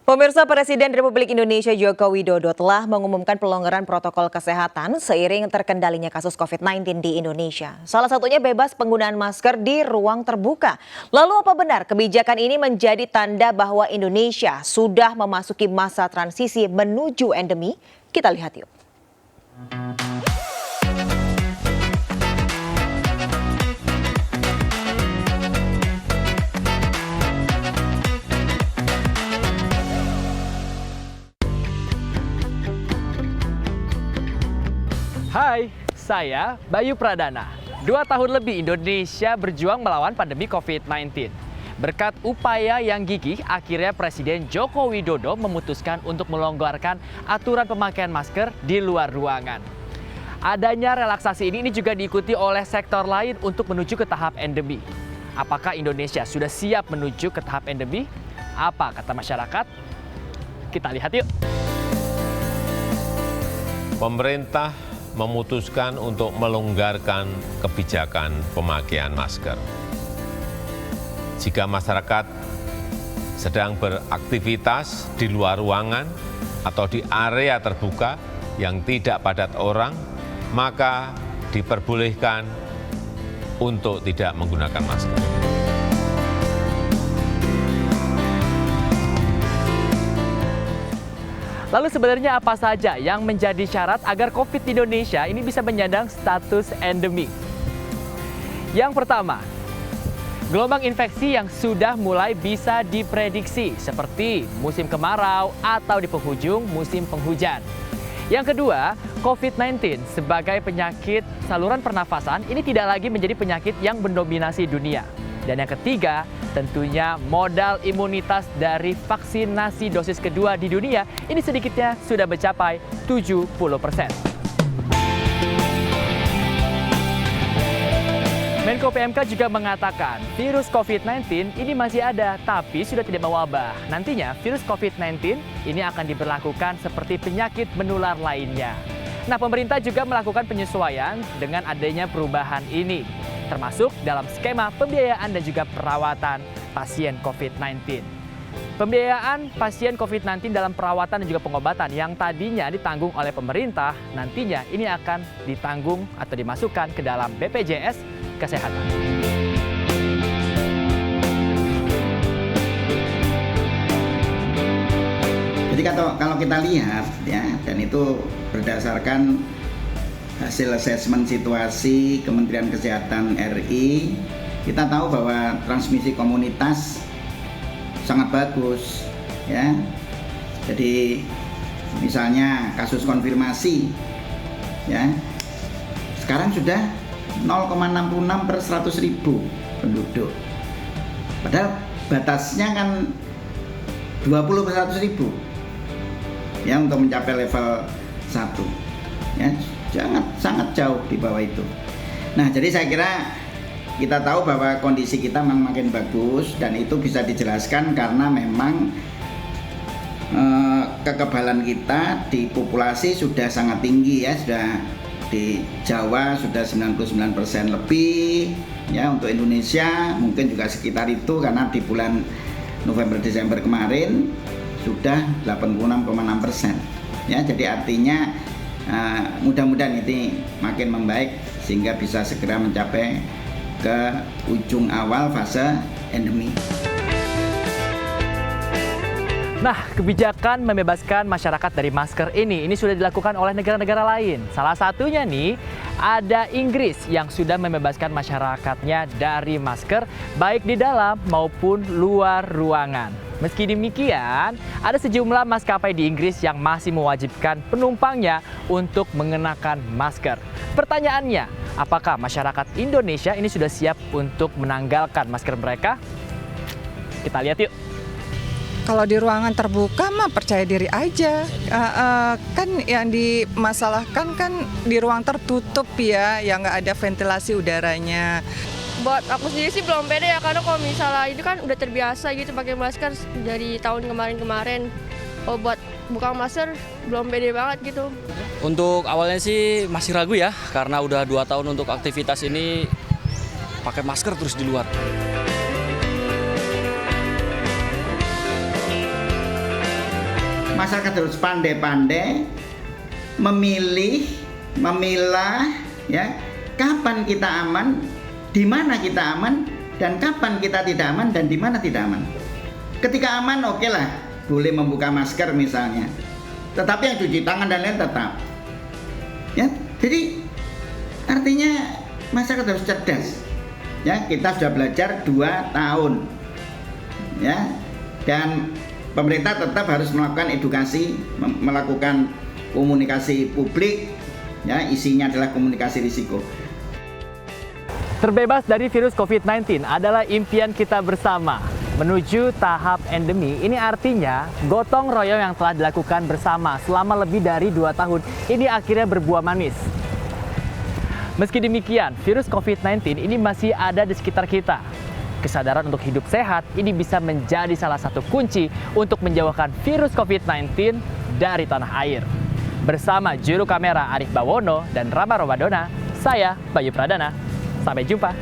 Pemirsa, Presiden Republik Indonesia Joko Widodo telah mengumumkan pelonggaran protokol kesehatan seiring terkendalinya kasus COVID-19 di Indonesia. Salah satunya bebas penggunaan masker di ruang terbuka. Lalu apa benar kebijakan ini menjadi tanda bahwa Indonesia sudah memasuki masa transisi menuju endemi? Kita lihat yuk. Hai, saya Bayu Pradana. 2 tahun lebih Indonesia berjuang melawan pandemi COVID-19. Berkat upaya yang gigih, akhirnya Presiden Joko Widodo memutuskan untuk melonggarkan aturan pemakaian masker di luar ruangan. Adanya relaksasi ini juga diikuti oleh sektor lain untuk menuju ke tahap endemi. Apakah Indonesia sudah siap menuju ke tahap endemi? Apa kata masyarakat? Kita lihat yuk. Pemerintah memutuskan untuk melonggarkan kebijakan pemakaian masker. Jika masyarakat sedang beraktivitas di luar ruangan atau di area terbuka yang tidak padat orang, maka diperbolehkan untuk tidak menggunakan masker. Lalu sebenarnya apa saja yang menjadi syarat agar COVID di Indonesia ini bisa menyandang status endemi? Yang pertama, gelombang infeksi yang sudah mulai bisa diprediksi seperti musim kemarau atau di penghujung musim penghujan. Yang kedua, COVID-19 sebagai penyakit saluran pernafasan ini tidak lagi menjadi penyakit yang mendominasi dunia. Dan yang ketiga, tentunya modal imunitas dari vaksinasi dosis kedua di dunia ini sedikitnya sudah mencapai 70%. Menko PMK juga mengatakan virus COVID-19 ini masih ada tapi sudah tidak mewabah. Nantinya virus COVID-19 ini akan diberlakukan seperti penyakit menular lainnya. Nah, pemerintah juga melakukan penyesuaian dengan adanya perubahan ini, termasuk dalam skema pembiayaan dan juga perawatan pasien COVID-19. Pembiayaan pasien COVID-19 dalam perawatan dan juga pengobatan yang tadinya ditanggung oleh pemerintah, nantinya ini akan ditanggung atau dimasukkan ke dalam BPJS Kesehatan. Jadi kalau kita lihat ya, dan itu berdasarkan hasil asesmen situasi Kementerian Kesehatan RI, kita tahu bahwa transmisi komunitas sangat bagus ya. Jadi misalnya kasus konfirmasi ya, sekarang sudah 0,66 per 100.000 penduduk. Padahal batasnya kan 20 per 100.000 ya untuk mencapai level 1 ya. Sangat jauh di bawah itu. Nah, jadi saya kira kita tahu bahwa kondisi kita memang makin bagus dan itu bisa dijelaskan karena memang kekebalan kita di populasi sudah sangat tinggi ya, sudah di Jawa sudah 99% lebih ya, untuk Indonesia mungkin juga sekitar itu karena di bulan November Desember kemarin sudah 86,6% ya. Jadi artinya mudah-mudahan ini makin membaik sehingga bisa segera mencapai ke ujung awal fase endemi. Nah, kebijakan membebaskan masyarakat dari masker ini sudah dilakukan oleh negara-negara lain. Salah satunya nih, ada Inggris yang sudah membebaskan masyarakatnya dari masker baik di dalam maupun luar ruangan. Meski demikian, ada sejumlah maskapai di Inggris yang masih mewajibkan penumpangnya untuk mengenakan masker. Pertanyaannya, apakah masyarakat Indonesia ini sudah siap untuk menanggalkan masker mereka? Kita lihat yuk. Kalau di ruangan terbuka mah percaya diri aja, kan yang dimasalahkan kan di ruang tertutup ya, yang nggak ada ventilasi udaranya. Buat aku sendiri sih belum pede ya, karena kalau misalnya itu kan udah terbiasa gitu pakai masker dari tahun kemarin-kemarin. Kalau buat buka masker belum pede banget gitu. Untuk awalnya sih masih ragu ya, karena udah 2 tahun untuk aktivitas ini pakai masker terus di luar. masyarakat harus pandai-pandai memilah, ya, kapan kita aman, di mana kita aman, dan kapan kita tidak aman dan di mana tidak aman. Ketika aman, oke lah, boleh membuka masker misalnya. Tetapi yang cuci tangan dan lain tetap. Ya, jadi artinya masyarakat harus cerdas. Ya, kita sudah belajar 2 tahun. Ya, dan pemerintah tetap harus melakukan edukasi, melakukan komunikasi publik. Ya, isinya adalah komunikasi risiko. Terbebas dari virus COVID-19 adalah impian kita bersama. Menuju tahap endemi, ini artinya gotong royong yang telah dilakukan bersama selama lebih dari 2 tahun ini akhirnya berbuah manis. Meski demikian, virus COVID-19 ini masih ada di sekitar kita. Kesadaran untuk hidup sehat ini bisa menjadi salah satu kunci untuk menjauhkan virus COVID-19 dari tanah air. Bersama juru kamera Arif Bawono dan Rama Romadona, saya Bayu Pradana. Sampai jumpa.